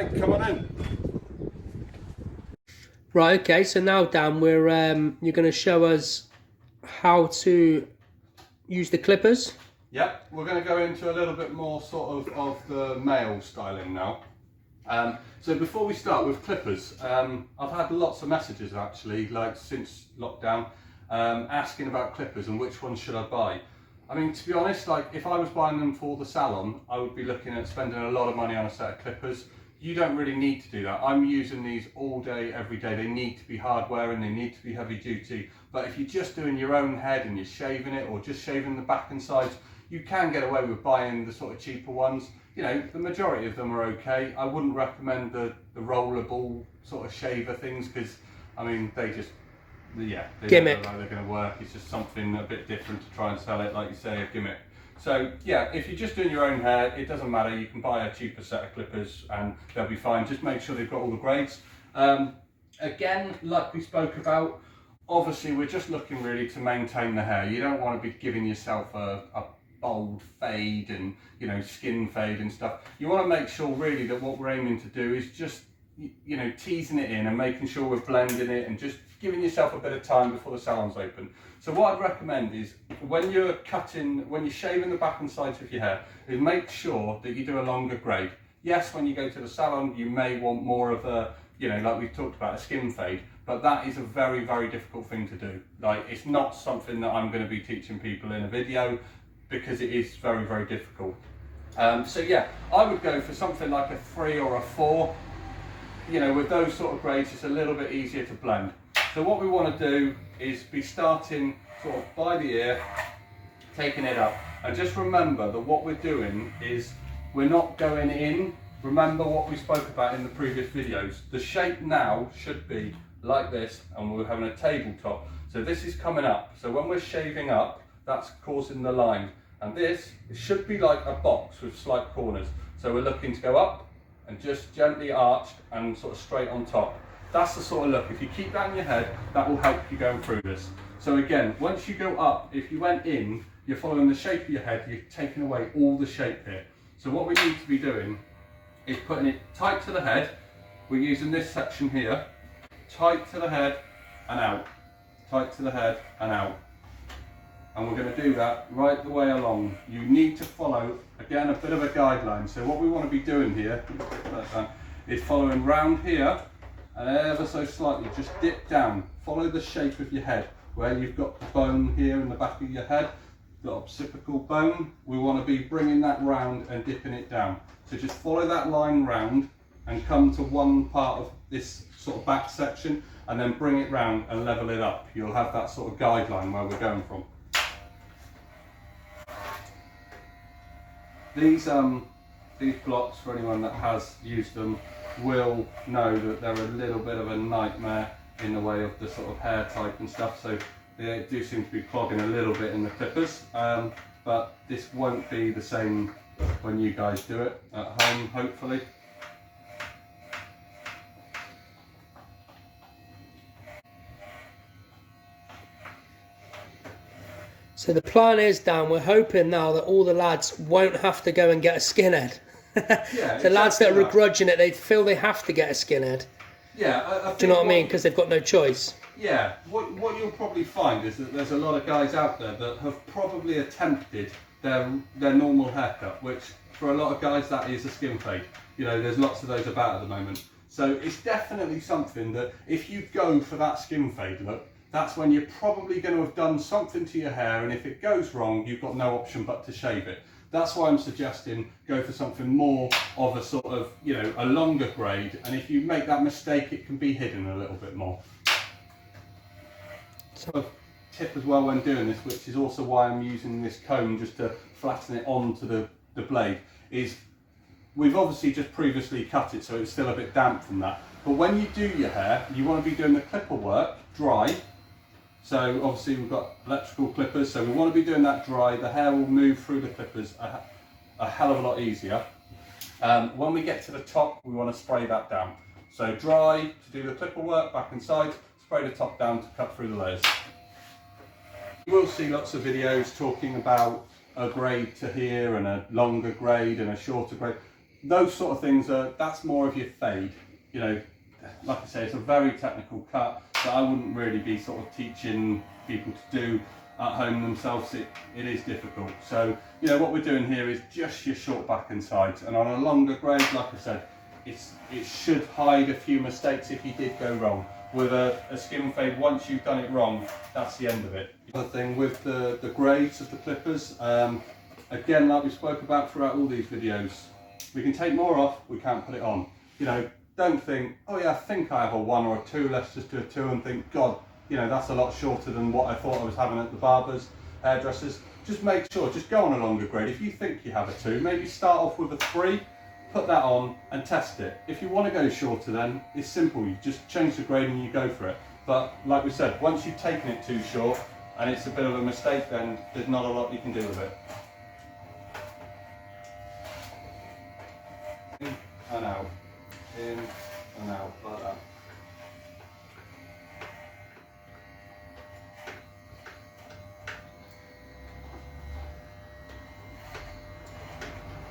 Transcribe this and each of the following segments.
Right, come on in. Right, okay, so now Dan, you're going to show us how to use the clippers. Yep, we're going to go into a little bit more sort of the male styling now. So before we start with clippers, I've had lots of messages actually, like since lockdown, asking about clippers and which ones should I buy. I mean, to be honest, like if I was buying them for the salon, I would be looking at spending a lot of money on a set of clippers. You don't really need to do that. I'm using these all day, every day. They need to be hard wearing, they need to be heavy duty. But if you're just doing your own head and you're shaving it or just shaving the back and sides, you can get away with buying the sort of cheaper ones. You know, the majority of them are okay. I wouldn't recommend the rollerball sort of shaver things because, I mean, they just, yeah, they Gimmick. don't look like they're going to work. It's just something a bit different to try and sell it, like you say, a gimmick. So yeah, if you're just doing your own hair, it doesn't matter. You can buy a cheaper set of clippers and they'll be fine. Just make sure they've got all the grades. Again, like we spoke about, obviously we're just looking really to maintain the hair. You don't want to be giving yourself a bold fade and, you know, skin fade and stuff. You want to make sure really that what we're aiming to do is just, you know, teasing it in and making sure we're blending it and just giving yourself a bit of time before the salon's open. So what I'd recommend is when you're shaving the back and sides of your hair, is make sure that you do a longer grade. Yes, when you go to the salon, you may want more of a, you know, like we've talked about, a skin fade, but that is a very, very difficult thing to do. Like, it's not something that I'm going to be teaching people in a video because it is very, very difficult. So yeah, I would go for something like a 3 or a 4. You know, with those sort of grades, it's a little bit easier to blend. So what we want to do is be starting sort of by the ear, taking it up. And just remember that what we're doing is we're not going in. Remember what we spoke about in the previous videos. The shape now should be like this, and we're having a tabletop. So this is coming up. So when we're shaving up, that's causing the line. And this, it should be like a box with slight corners. So we're looking to go up and just gently arched and sort of straight on top. That's the sort of look. If you keep that in your head, that will help you going through this. So again, once you go up, if you went in, you're following the shape of your head, you're taking away all the shape here. So what we need to be doing is putting it tight to the head. We're using this section here, tight to the head and out, tight to the head and out. And we're going to do that right the way along. You need to follow, again, a bit of a guideline. So what we want to be doing here is following round here and ever so slightly, just dip down. Follow the shape of your head, where you've got the bone here in the back of your head, the occipital bone. We want to be bringing that round and dipping it down. So just follow that line round and come to one part of this sort of back section and then bring it round and level it up. You'll have that sort of guideline where we're going from. These blocks, for anyone that has used them, will know that they're a little bit of a nightmare in the way of the sort of hair type and stuff. So they do seem to be clogging a little bit in the clippers, but this won't be the same when you guys do it at home, hopefully. So the plan is, Dan, we're hoping now that all the lads won't have to go and get a skinhead. Yeah, the lads that are that. begrudging it, they feel they have to get a skinhead. Yeah, I think do you know what I mean? Because they've got no choice. Yeah, what you'll probably find is that there's a lot of guys out there that have probably attempted their normal haircut, which for a lot of guys that is a skin fade. You know, there's lots of those about at the moment. So it's definitely something that if you go for that skin fade look, that's when you're probably going to have done something to your hair, and if it goes wrong, you've got no option but to shave it. That's why I'm suggesting go for something more of a sort of, you know, a longer grade, and if you make that mistake, it can be hidden a little bit more. So a tip as well when doing this, which is also why I'm using this comb just to flatten it onto the blade, is we've obviously just previously cut it, so it's still a bit damp from that. But when you do your hair, you want to be doing the clipper work dry. So obviously we've got electrical clippers, so we want to be doing that dry. The hair will move through the clippers a hell of a lot easier. When we get to the top, we want to spray that down. So dry to do the clipper work, back and side, spray the top down to cut through the layers. You will see lots of videos talking about a grade to here and a longer grade and a shorter grade. those sort of things that's more of your fade. You know, like I say, it's a very technical cut that I wouldn't really be sort of teaching people to do at home themselves. It is difficult. So, you know, what we're doing here is just your short back and sides, and on a longer grade, like I said, it should hide a few mistakes if you did go wrong. With a skin fade, once you've done it wrong, that's the end of it. The other thing with the grades of the clippers, again, like we spoke about throughout all these videos, we can take more off, we can't put it on. You know, don't think, oh yeah, I think I have a 1 or a 2, let's just do a 2, and think, God, you know, that's a lot shorter than what I thought I was having at the barbers, hairdressers. Just make sure, just go on a longer grade. If you think you have a 2, maybe start off with a 3, put that on and test it. If you want to go shorter, then it's simple, you just change the grade and you go for it. But like we said, once you've taken it too short and it's a bit of a mistake, then there's not a lot you can do with it. In and out, in and out, like that.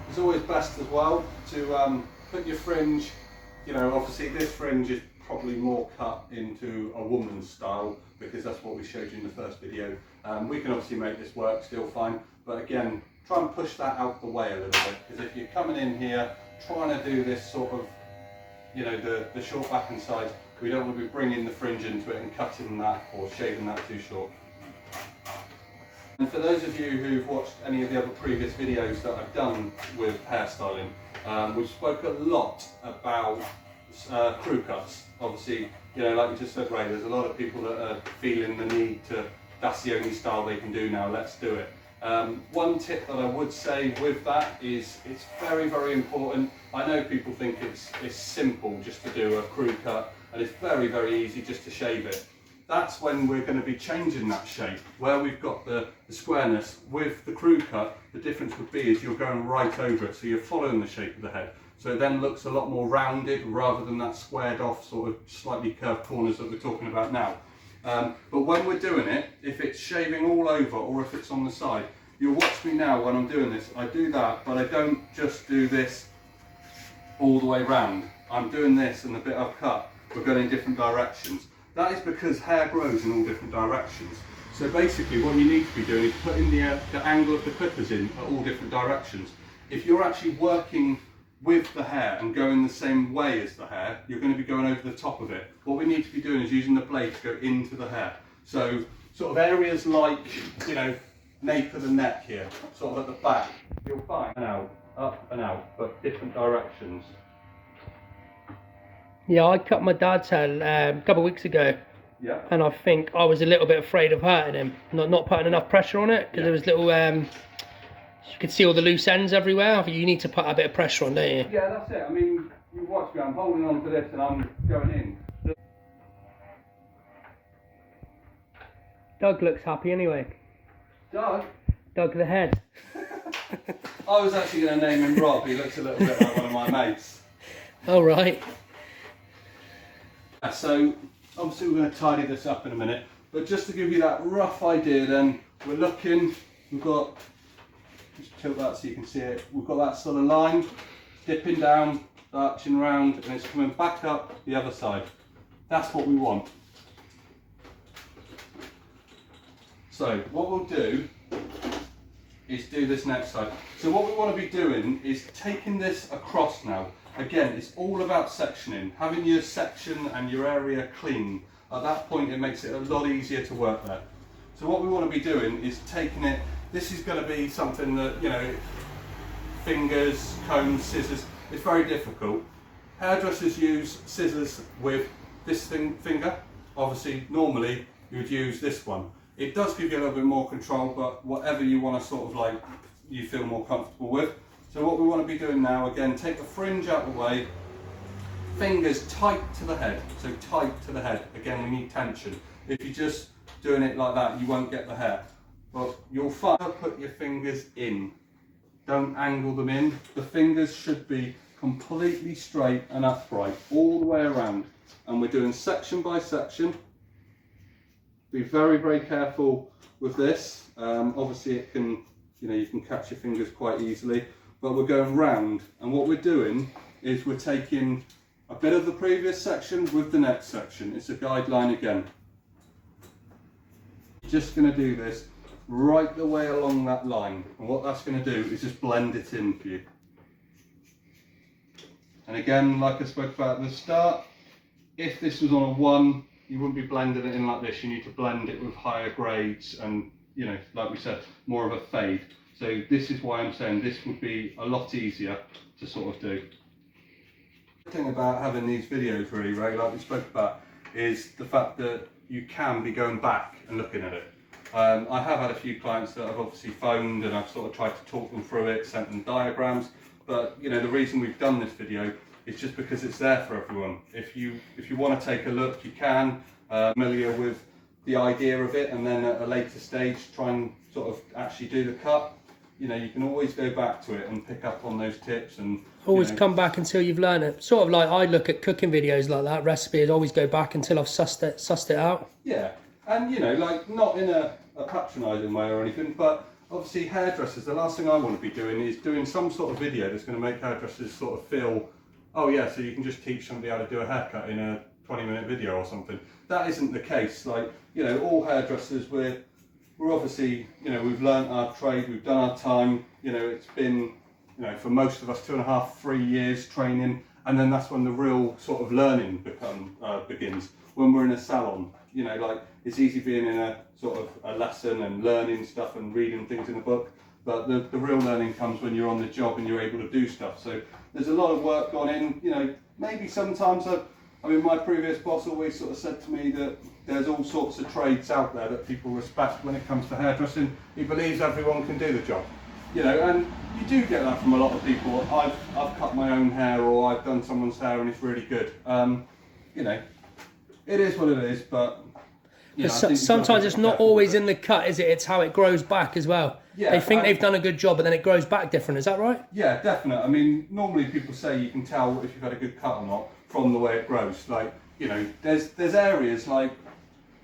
It's always best as well to put your fringe, you know, obviously this fringe is probably more cut into a woman's style because that's what we showed you in the first video. We can obviously make this work still fine, but again, try and push that out the way a little bit, because if you're coming in here trying to do this sort of, you know, the short back and sides, we don't want to be bringing the fringe into it and cutting that or shaving that too short. And for those of you who've watched any of the other previous videos that I've done with hairstyling, we've spoke a lot about crew cuts. Obviously, you know, like you just said, Ray, there's a lot of people that are feeling the need to, that's the only style they can do now, let's do it. One tip that I would say with that is it's very, very important. I know people think it's simple just to do a crew cut, and it's very, very easy just to shave it. That's when we're going to be changing that shape. Where we've got the squareness with the crew cut, the difference would be is you're going right over it, so you're following the shape of the head. So it then looks a lot more rounded rather than that squared off sort of slightly curved corners that we're talking about now. But when we're doing it, if it's shaving all over or if it's on the side, you'll watch me now when I'm doing this. I do that, but I don't just do this all the way round. I'm doing this and the bit I've cut, we're going in different directions. That is because hair grows in all different directions. So basically what you need to be doing is putting the angle of the clippers in at all different directions. If you're actually working with the hair and going the same way as the hair, you're going to be going over the top of it. What we need to be doing is using the blade to go into the hair. So sort of areas like, you know, nape of the neck here, sort of at the back, you'll find up and out, but different directions. Yeah, I cut my dad's hair a couple of weeks ago. Yeah. And I think I was a little bit afraid of hurting him, not putting enough pressure on it, because there was little, you could see all the loose ends everywhere. I think you need to put a bit of pressure on, don't you? Yeah, that's it. I mean, you watch me, I'm holding on to this and I'm going in. Doug looks happy anyway. Doug? Doug the head. I was actually going to name him Rob. He looks a little bit like one of my mates. Oh, right. So obviously we're going to tidy this up in a minute, but just to give you that rough idea then, we're looking, we've got, just tilt that so you can see it, we've got that sort of line, dipping down, arching round, and it's coming back up the other side. That's what we want. So what we'll do is do this next side. So what we want to be doing is taking this across now. Again, it's all about sectioning. Having your section and your area clean, at that point it makes it a lot easier to work there. So what we want to be doing is taking it, this is going to be something that, you know, fingers, combs, scissors, it's very difficult. Hairdressers use scissors with this finger. Obviously, normally you would use this one. It does give you a little bit more control, but whatever you want to sort of like, you feel more comfortable with. So what we want to be doing now, again, take the fringe out of the way, fingers tight to the head, so tight to the head. Again, we need tension. If you're just doing it like that, you won't get the hair. But you'll find, put your fingers in. Don't angle them in. The fingers should be completely straight and upright, all the way around. And we're doing section by section. Be very, very careful with this. Obviously it can, you know, you can catch your fingers quite easily. but we're going round. And what we're doing is we're taking a bit of the previous section with the next section. It's a guideline again. Just going to do this right the way along that line. And what that's going to do is just blend it in for you. And again, like I spoke about at the start, if this was on a 1, you wouldn't be blending it in like this. You need to blend it with higher grades and, you know, like we said, more of a fade. So this is why I'm saying this would be a lot easier to sort of do. The thing about having these videos really, Ray, like we spoke about, is the fact that you can be going back and looking at it. I have had a few clients that I've obviously phoned and I've sort of tried to talk them through it, sent them diagrams, but you know, the reason we've done this video is just because it's there for everyone. If you want to take a look, you can, familiar with the idea of it, and then at a later stage try and sort of actually do the cut. You know, you can always go back to it and pick up on those tips and always come back until you've learned it. Sort of like I look at cooking videos like that, recipes, always go back until I've sussed it out. Yeah, and you know, like not in a patronising way or anything, but obviously hairdressers, the last thing I want to be doing is doing some sort of video that's going to make hairdressers sort of feel, oh yeah, so you can just teach somebody how to do a haircut in a 20-minute video or something. That isn't the case. Like, you know, all hairdressers, we're obviously, you know, we've learnt our trade, we've done our time, you know, it's been, you know, for most of us 2.5, 3 years training, and then that's when the real sort of learning begins, when we're in a salon. You know, like, it's easy being in a sort of a lesson and learning stuff and reading things in a book, but the real learning comes when you're on the job and you're able to do stuff. So there's a lot of work gone in, you know, maybe sometimes I mean, my previous boss always sort of said to me that there's all sorts of trades out there that people respect when it comes to hairdressing. He believes everyone can do the job, you know, and you do get that from a lot of people. I've cut my own hair, or I've done someone's hair and it's really good. You know, it is what it is, but you know, sometimes it's not always in the cut, is it? It's how it grows back as well. Yeah, they think they've done a good job, and then it grows back different. Is that right? Yeah, definitely. I mean, normally people say you can tell if you've had a good cut or not from the way it grows. Like, you know, there's areas like,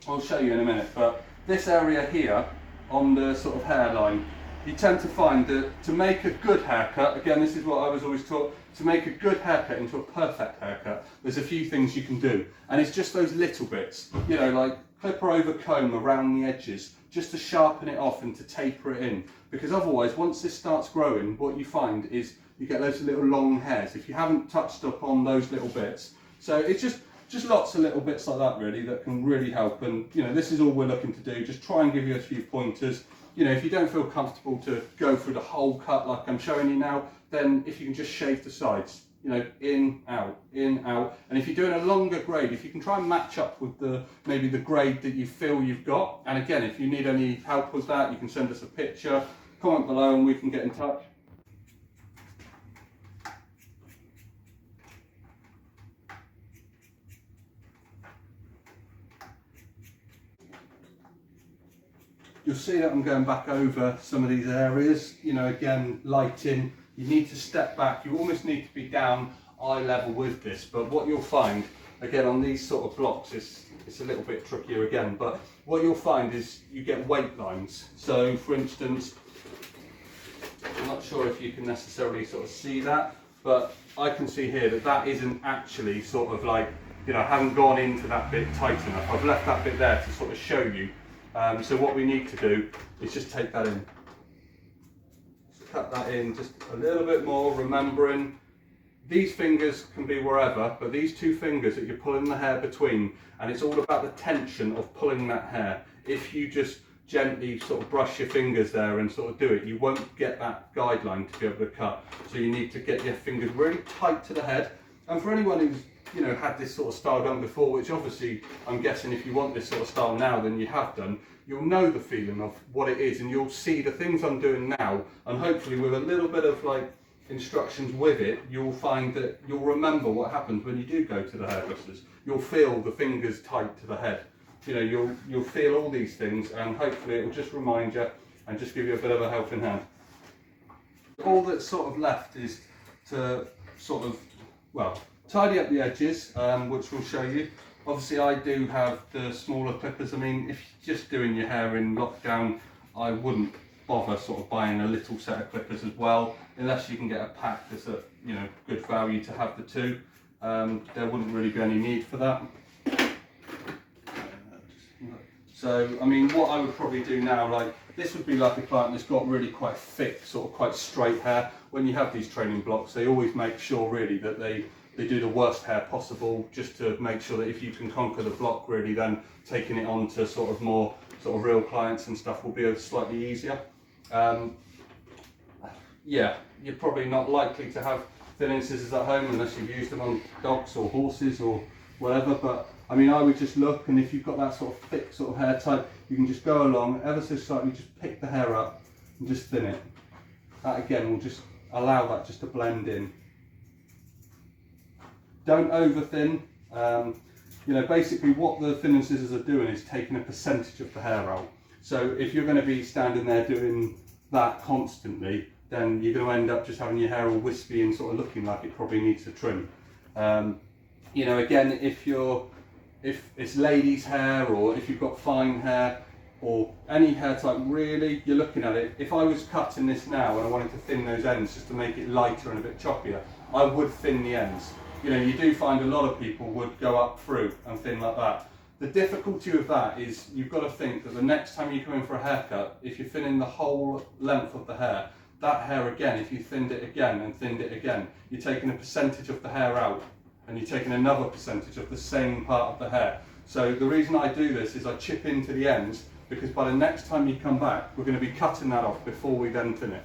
I'll show you in a minute, but this area here on the sort of hairline, you tend to find that to make a good haircut, again, this is what I was always taught, to make a good haircut into a perfect haircut, there's a few things you can do. And it's just those little bits, you know, like clipper over comb around the edges, just to sharpen it off and to taper it in. Because otherwise, once this starts growing, what you find is you get those little long hairs if you haven't touched up on those little bits. So it's just lots of little bits like that really that can really help. And you know, this is all we're looking to do, just try and give you a few pointers. You know, if you don't feel comfortable to go through the whole cut like I'm showing you now, then if you can just shave the sides, you know, in, out. And if you're doing a longer grade, if you can try and match up with maybe the grade that you feel you've got. And again, if you need any help with that, you can send us a picture, comment below and we can get in touch. You'll see that I'm going back over some of these areas, you know, again, lighting, you need to step back, you almost need to be down eye level with this, but what you'll find, again, on these sort of blocks, it's a little bit trickier again, but what you'll find is you get weight lines. So, for instance, I'm not sure if you can necessarily sort of see that, but I can see here that that isn't actually sort of like, you know, I haven't gone into that bit tight enough. I've left that bit there to sort of show you. So what we need to do is just take that in. Just cut that in just a little bit more, remembering these fingers can be wherever, but these two fingers that you're pulling the hair between, and it's all about the tension of pulling that hair. If you just gently sort of brush your fingers there and sort of do it, you won't get that guideline to be able to cut. So you need to get your fingers really tight to the head. And for anyone who's, you know, had this sort of style done before, which obviously I'm guessing if you want this sort of style now, then you have done, you'll know the feeling of what it is, and you'll see the things I'm doing now, and hopefully with a little bit of like instructions with it, you'll find that you'll remember what happens when you do go to the hairdressers. You'll feel the fingers tight to the head. You know, you'll feel all these things, and hopefully it will just remind you and just give you a bit of a helping hand. All that's sort of left is to sort of, well, tidy up the edges, which we'll show you. Obviously I do have the smaller clippers. I mean, if you're just doing your hair in lockdown, I wouldn't bother sort of buying a little set of clippers as well, unless you can get a pack that's at, you know, good value to have the two. There wouldn't really be any need for that. So, I mean, what I would probably do now, like, this would be like a client that's got really quite thick, sort of quite straight hair. When you have these training blocks, they always make sure really that they do the worst hair possible, just to make sure that if you can conquer the block really, then taking it on to sort of more sort of real clients and stuff will be slightly easier. Yeah, you're probably not likely to have thinning scissors at home unless you've used them on dogs or horses or whatever, but I mean, I would just look, and if you've got that sort of thick sort of hair type, you can just go along ever so slightly, just pick the hair up and just thin it. That again will just allow that just to blend in. Don't over thin. You know, basically what the thinning scissors are doing is taking a percentage of the hair out. So if you're going to be standing there doing that constantly, then you're going to end up just having your hair all wispy and sort of looking like it probably needs a trim. You know, again, if it's ladies' hair, or if you've got fine hair, or any hair type really, you're looking at it. If I was cutting this now and I wanted to thin those ends just to make it lighter and a bit choppier, I would thin the ends. You know, you do find a lot of people would go up through and thin like that. The difficulty with that is you've got to think that the next time you come in for a haircut, if you're thinning the whole length of the hair, that hair again, if you thinned it again and thinned it again, you're taking a percentage of the hair out and you're taking another percentage of the same part of the hair. So the reason I do this is I chip into the ends, because by the next time you come back, we're going to be cutting that off before we then thin it.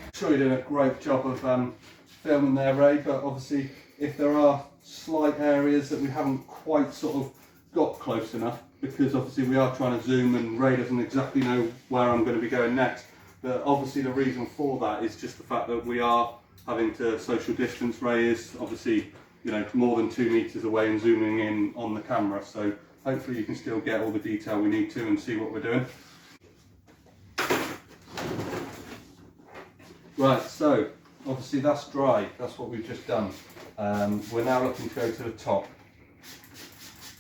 I'm sure you're doing a great job of filming there, Ray, but obviously if there are slight areas that we haven't quite sort of got close enough, because obviously we are trying to zoom and Ray doesn't exactly know where I'm going to be going next, but obviously the reason for that is just the fact that we are having to social distance. Ray is obviously, you know, more than 2 meters away and zooming in on the camera, so hopefully you can still get all the detail we need to and see what we're doing. Right, so obviously that's dry, that's what we've just done. We're now looking to go to the top.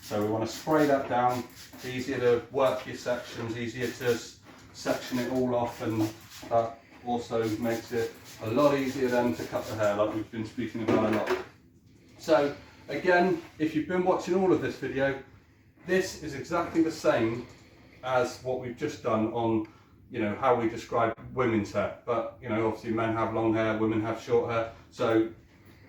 So we want to spray that down. It's easier to work your sections, easier to section it all off, and that also makes it a lot easier then to cut the hair, like we've been speaking about a lot. So again, if you've been watching all of this video, this is exactly the same as what we've just done on, you know, how we describe women's hair. But, you know, obviously men have long hair, women have short hair, so,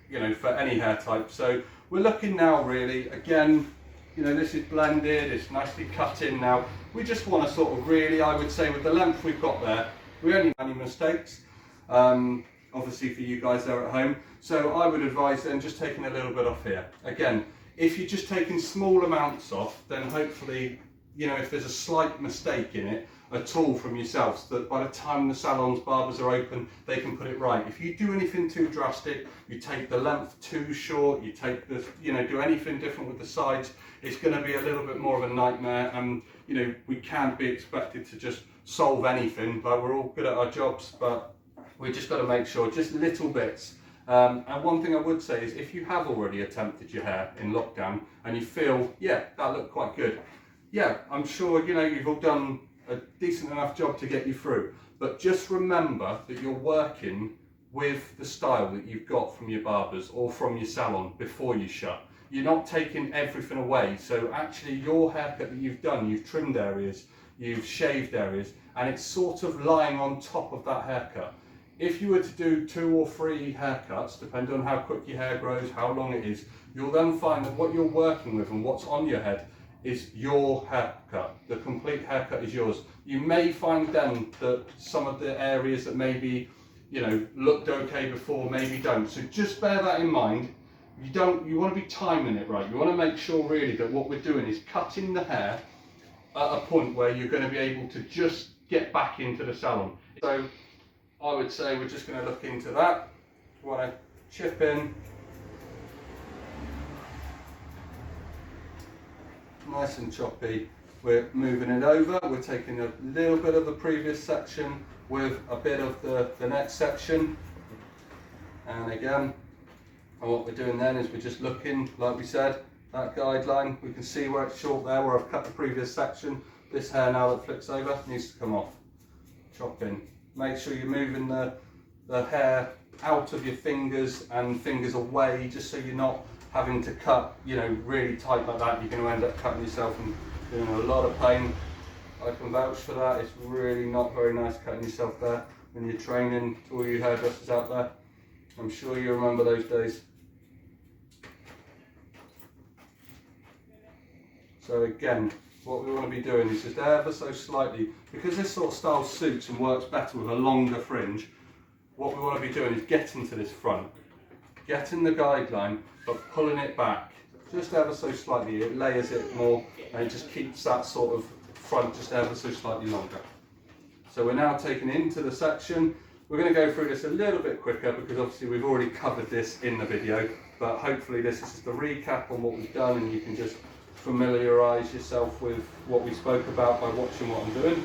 you know, for any hair type. So we're looking now really, again, you know, this is blended, it's nicely cut in now. We just want to sort of really, I would say with the length we've got there, we only make any mistakes, obviously for you guys there at home. So I would advise then just taking a little bit off here. Again, if you're just taking small amounts off, then hopefully, you know, if there's a slight mistake in it, a tool from yourselves, that by the time the salons, barbers are open, they can put it right. If you do anything too drastic, you take the length too short, you take the, you know, do anything different with the sides, it's going to be a little bit more of a nightmare. And, you know, we can't be expected to just solve anything, but we're all good at our jobs, but we just got to make sure, just little bits. And one thing I would say is, if you have already attempted your hair in lockdown and you feel, yeah, that looked quite good, yeah, I'm sure, you know, you've all done a decent enough job to get you through, but just remember that you're working with the style that you've got from your barbers or from your salon before you shut. You're not taking everything away, so actually your haircut that you've done, you've trimmed areas, you've shaved areas, and it's sort of lying on top of that haircut. If you were to do 2 or 3 haircuts, depending on how quick your hair grows, how long it is, you'll then find that what you're working with and what's on your head is your haircut. The complete haircut is yours. You may find then that some of the areas that maybe, you know, looked okay before, maybe don't. So just bear that in mind. You want to be timing it right. You want to make sure really that what we're doing is cutting the hair at a point where you're going to be able to just get back into the salon. So I would say we're just going to look into that. We want to chip in. Nice and choppy. We're moving it over. We're taking a little bit of the previous section with a bit of the next section. And again, and what we're doing then is we're just looking, like we said, that guideline. We can see where it's short there, where I've cut the previous section. This hair now that flicks over needs to come off. Chop in. Make sure you're moving the hair out of your fingers and fingers away, just so you're not having to cut, you know, really tight like that. You're going to end up cutting yourself and doing a lot of pain. I can vouch for that. It's really not very nice cutting yourself there when you're training. To all you hairdressers out there, I'm sure you remember those days. So again, what we want to be doing is just ever so slightly, because this sort of style suits and works better with a longer fringe, what we want to be doing is getting to this front, getting the guideline, but pulling it back just ever so slightly. It layers it more and it just keeps that sort of front just ever so slightly longer. So we're now taking into the section. We're going to go through this a little bit quicker because obviously we've already covered this in the video, but hopefully this is just a recap on what we've done and you can just familiarise yourself with what we spoke about by watching what I'm doing.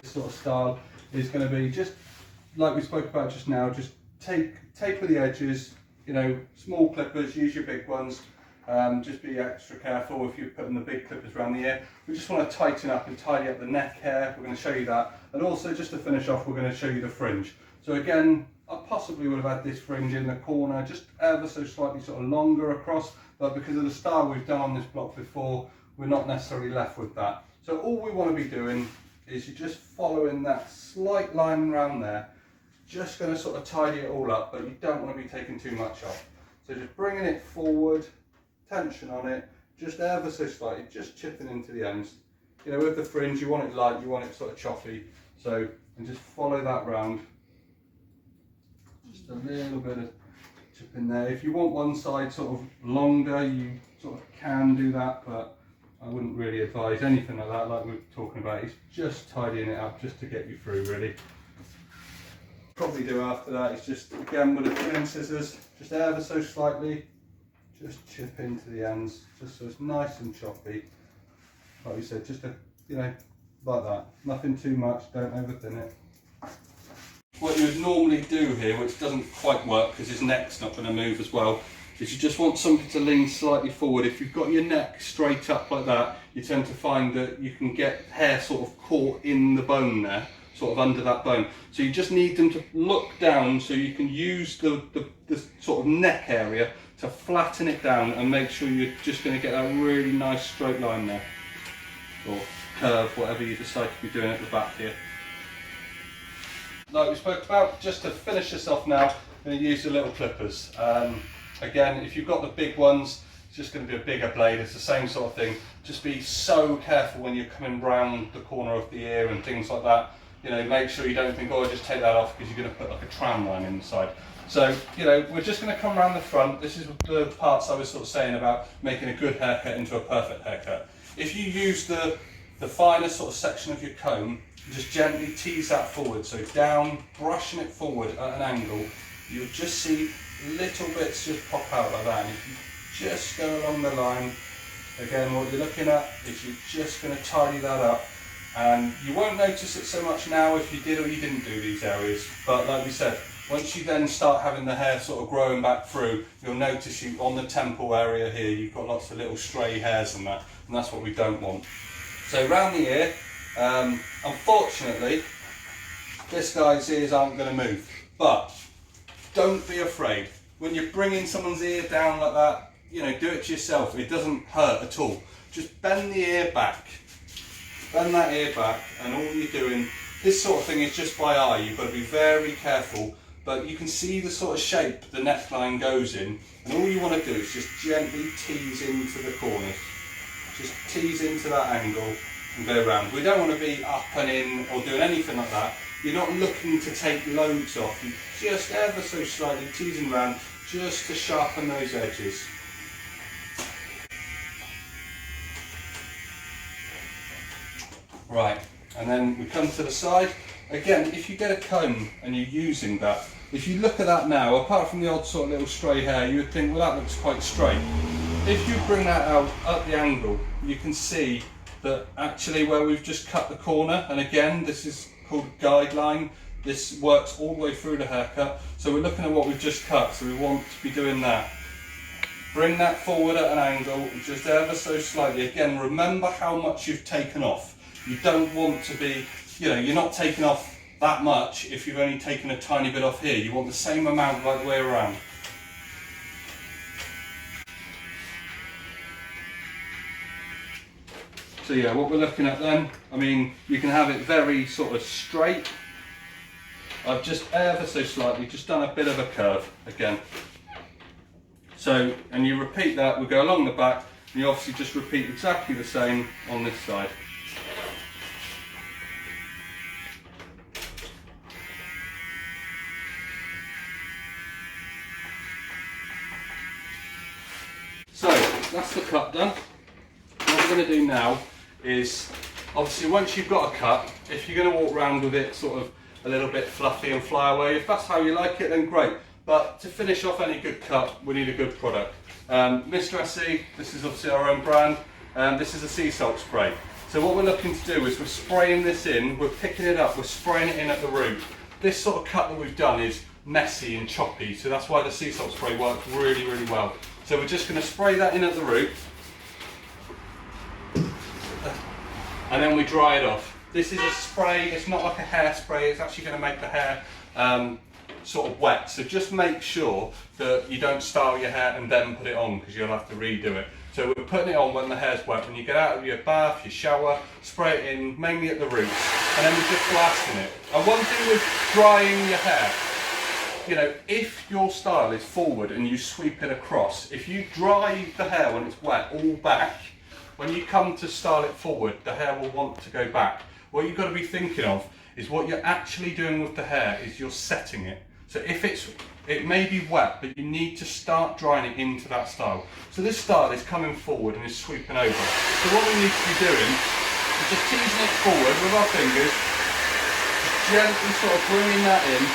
This sort of style is going to be just like we spoke about just now, just taper the edges, you know, small clippers, use your big ones. Just be extra careful if you're putting the big clippers around the ear. We just want to tighten up and tidy up the neck hair. We're going to show you that. And also, just to finish off, we're going to show you the fringe. So again, I possibly would have had this fringe in the corner, just ever so slightly sort of longer across, but because of the style we've done on this block before, we're not necessarily left with that. So all we want to be doing is you're just following that slight line around there, just going to sort of tidy it all up, but you don't want to be taking too much off. So just bringing it forward, tension on it, just ever so slightly, just chipping into the ends. You know, with the fringe, you want it light, you want it sort of choppy. So, and just follow that round. Just a little bit of chip in there. If you want one side sort of longer, you sort of can do that, but I wouldn't really advise anything like that, like we're talking about. It's just tidying it up just to get you through, really. Probably do after that is just, again, with the trim scissors, just ever so slightly, just chip into the ends, just so it's nice and choppy. Like we said, just you know, like that. Nothing too much, don't overthin it. What you would normally do here, which doesn't quite work because his neck's not going to move as well, is you just want something to lean slightly forward. If you've got your neck straight up like that, you tend to find that you can get hair sort of caught in the bone there, sort of under that bone. So you just need them to look down so you can use the sort of neck area to flatten it down and make sure you're just going to get that really nice straight line there, or curve, whatever you decide to be doing at the back here. Like we spoke about, just to finish this off now, I'm going to use the little clippers. Again, if you've got the big ones, it's just going to be a bigger blade. It's the same sort of thing. Just be so careful when you're coming round the corner of the ear and things like that. You know, make sure you don't think, oh, just take that off, because you're going to put like a tram line inside. So, you know, we're just going to come around the front. This is the parts I was sort of saying about making a good haircut into a perfect haircut. If you use the finer sort of section of your comb, just gently tease that forward, so down, brushing it forward at an angle, you'll just see little bits just pop out like that. And if you just go along the line, again, what you're looking at is you're just going to tidy that up. And you won't notice it so much now if you did or you didn't do these areas, but like we said, once you then start having the hair sort of growing back through, you'll notice you on the temple area here, you've got lots of little stray hairs and that's what we don't want. So around the ear, unfortunately, this guy's ears aren't going to move, but don't be afraid. When you're bringing someone's ear down like that, you know, do it to yourself. It doesn't hurt at all. Just bend the ear back. Bend that ear back, and all you're doing, this sort of thing is just by eye. You've got to be very careful, but you can see the sort of shape the neckline goes in, and all you want to do is just gently tease into the corners. Just tease into that angle and go around. We don't want to be up and in or doing anything like that. You're not looking to take loads off. You're just ever so slightly teasing around just to sharpen those edges. Right, and then we come to the side. Again, if you get a comb and you're using that, if you look at that now, apart from the odd sort of little stray hair, you would think, well, that looks quite straight. If you bring that out at the angle, you can see that actually where we've just cut the corner, and again, this is called guideline, this works all the way through the haircut. So we're looking at what we've just cut, so we want to be doing that. Bring that forward at an angle, just ever so slightly. Again, remember how much you've taken off. You don't want to be, you know, you're not taking off that much if you've only taken a tiny bit off here. You want the same amount right the way around. So yeah, what we're looking at then, I mean, you can have it very sort of straight. I've just ever so slightly just done a bit of a curve again. So, and you repeat that, we go along the back, and you obviously just repeat exactly the same on this side. So, that's the cut done. What we're going to do now is, obviously once you've got a cut, if you're going to walk around with it sort of a little bit fluffy and fly away, if that's how you like it, then great. But to finish off any good cut, we need a good product. Mr. SE, this is obviously our own brand, this is a sea salt spray. So what we're looking to do is we're spraying this in, we're picking it up, we're spraying it in at the root. This sort of cut that we've done is messy and choppy, so that's why the sea salt spray works really, really well. So we're just going to spray that in at the root, and then we dry it off. This is a spray, it's not like a hairspray, it's actually going to make the hair sort of wet. So just make sure that you don't style your hair and then put it on, because you'll have to redo it. So we're putting it on when the hair's wet. When you get out of your bath, your shower, spray it in mainly at the roots, and then we're just blasting it. And one thing with drying your hair, you know, if your style is forward and you sweep it across, if you dry the hair when it's wet all back, when you come to style it forward, the hair will want to go back. What you've got to be thinking of is what you're actually doing with the hair is you're setting it. So if it may be wet, but you need to start drying it into that style. So this style is coming forward and is sweeping over. So what we need to be doing is just teasing it forward with our fingers, just gently sort of bringing that in.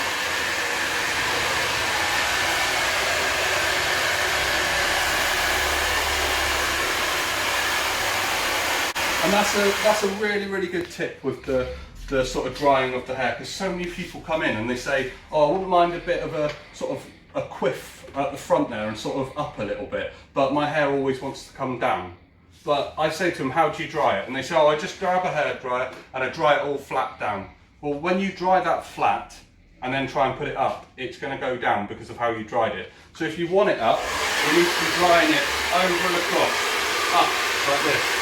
And that's a really, really good tip with the sort of drying of the hair, because so many people come in and they say, oh, I wouldn't mind a bit of a sort of a quiff at the front there and sort of up a little bit, but my hair always wants to come down. But I say to them, how do you dry it? And they say, oh, I just grab a hairdryer and I dry it all flat down. Well, when you dry that flat and then try and put it up, it's going to go down because of how you dried it. So if you want it up, you need to be drying it over and across, up like this.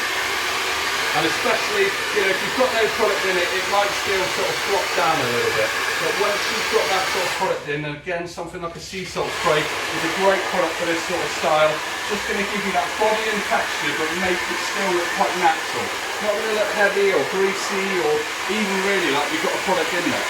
And especially, you know, if you've got no product in it, it might still sort of flop down a little bit. But once you've got that sort of product in, and again, something like a sea salt spray is a great product for this sort of style. Just going to give you that body and texture, but make it still look quite natural. Not going to look heavy or greasy or even really like you've got a product in there.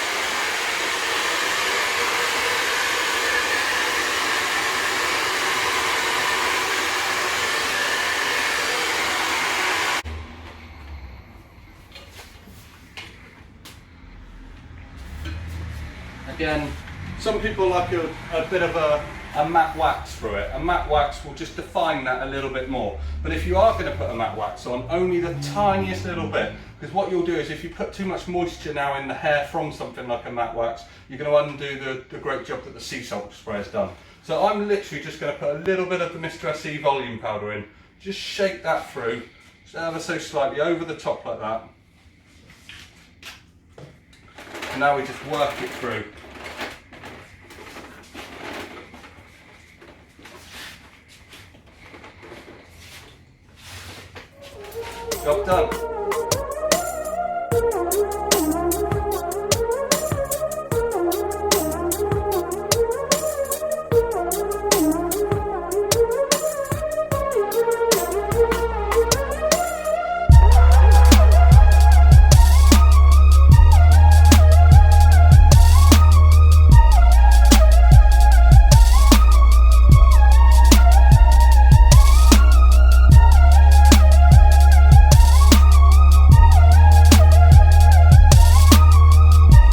Again, some people like a bit of a matte wax through it. A matte wax will just define that a little bit more. But if you are going to put a matte wax on, only the tiniest little bit, because what you'll do is if you put too much moisture now in the hair from something like a matte wax, you're going to undo the great job that the sea salt spray has done. So I'm literally just going to put a little bit of the Mr. SE volume powder in, just shake that through, just ever so slightly over the top like that. And now we just work it through. Job done.